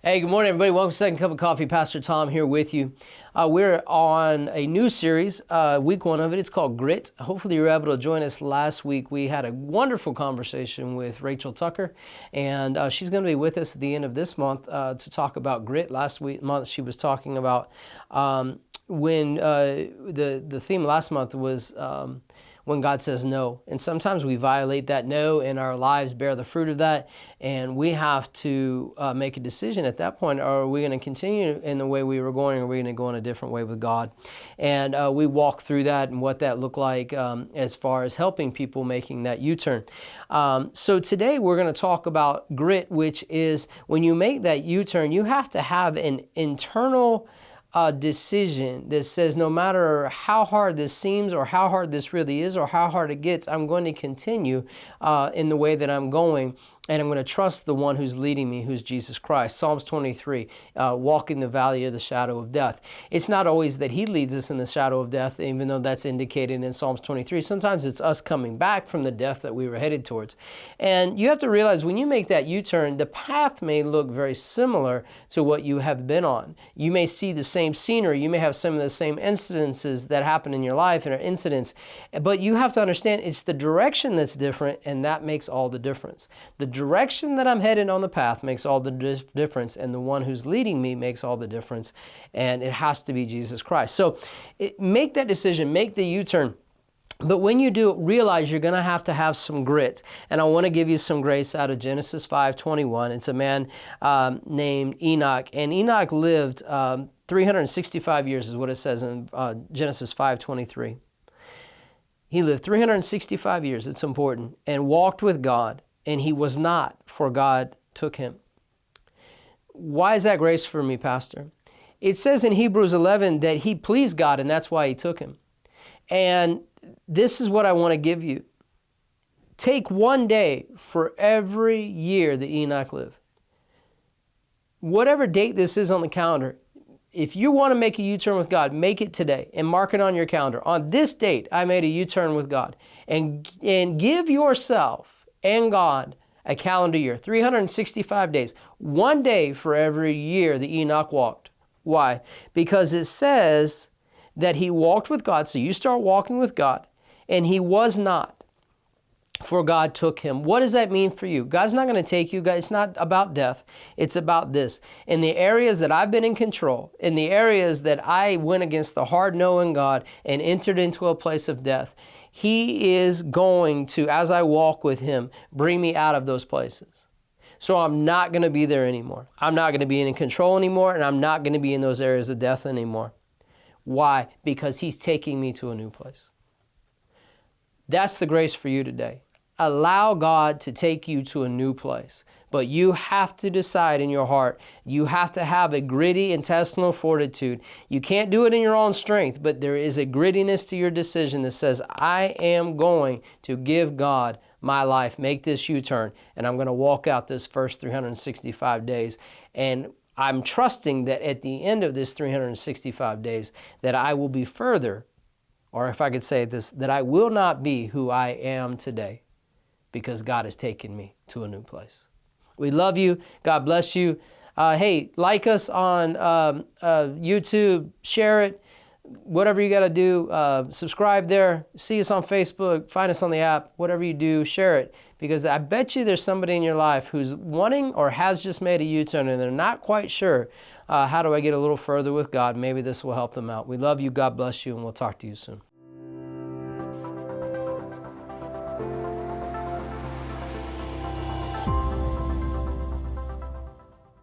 Hey, good morning, everybody. Welcome to Second Cup of Coffee. Pastor Tom here with you. We're on a new series, week one of it. It's called Grit. Hopefully, you were able to join us last week. We had a wonderful conversation with Rachel Tucker, and she's going to be with us at the end of this month to talk about grit. Last month, she was talking about when the theme last month was when God says no. And sometimes we violate that no, and our lives bear the fruit of that. And we have to make a decision at that point. Are we going to continue in the way we were going, or are we going to go in a different way with God? And we walk through that and what that looked like as far as helping people making that U-turn. So today we're going to talk about grit, which is when you make that U-turn, you have to have an internal decision that says no matter how hard this seems or how hard this really is or how hard it gets, I'm going to continue in the way that I'm going, and I'm going to trust the one who's leading me, who's Jesus Christ. Psalms 23, walk in the valley of the shadow of death. It's not always that he leads us in the shadow of death, even though that's indicated in Psalms 23. Sometimes it's us coming back from the death that we were headed towards. And you have to realize when you make that U-turn, the path may look very similar to what you have been on. You may see the same scenery. You may have some of the same incidences that happen in your life and incidents, but you have to understand it's the direction that's different, and that makes all the difference. The direction that I'm headed on the path makes all the difference, and the one who's leading me makes all the difference, and it has to be Jesus Christ. So make that decision, make the U-turn. But when you do, realize you're going to have some grit. And I want to give you some grace out of Genesis 5:21. It's a man named Enoch. And Enoch lived 365 years is what it says in Genesis 5:23. He lived 365 years, it's important, and walked with God. And he was not, for God took him. Why is that grace for me, Pastor? It says in Hebrews 11 that he pleased God, and that's why he took him. And this is what I want to give you. Take one day for every year that Enoch lived. Whatever date this is on the calendar, if you want to make a U-turn with God, make it today and mark it on your calendar. On this date, I made a U-turn with God. And give yourself and God a calendar year, 365 days, one day for every year that Enoch walked. Why? Because it says that he walked with God. So you start walking with God, and he was not, for God took him. What does that mean for you? God's not going to take you. It's not about death. It's about this. In the areas that I've been in control, in the areas that I went against the hard no in God and entered into a place of death, he is going to, as I walk with him, bring me out of those places. So I'm not going to be there anymore. I'm not going to be in control anymore, and I'm not going to be in those areas of death anymore. Why? Because he's taking me to a new place. That's the grace for you today. Allow God to take you to a new place. But you have to decide in your heart. You have to have a gritty intestinal fortitude. You can't do it in your own strength, but there is a grittiness to your decision that says, I am going to give God my life, make this U-turn, and I'm going to walk out this first 365 days. And I'm trusting that at the end of this 365 days, that I will be further, or if I could say this, that I will not be who I am today, because God has taken me to a new place. We love you. God bless you. Hey, like us on YouTube, share it, whatever you got to do. Subscribe there. See us on Facebook. Find us on the app. Whatever you do, share it. Because I bet you there's somebody in your life who's wanting or has just made a U-turn and they're not quite sure, how do I get a little further with God? Maybe this will help them out. We love you. God bless you, and we'll talk to you soon.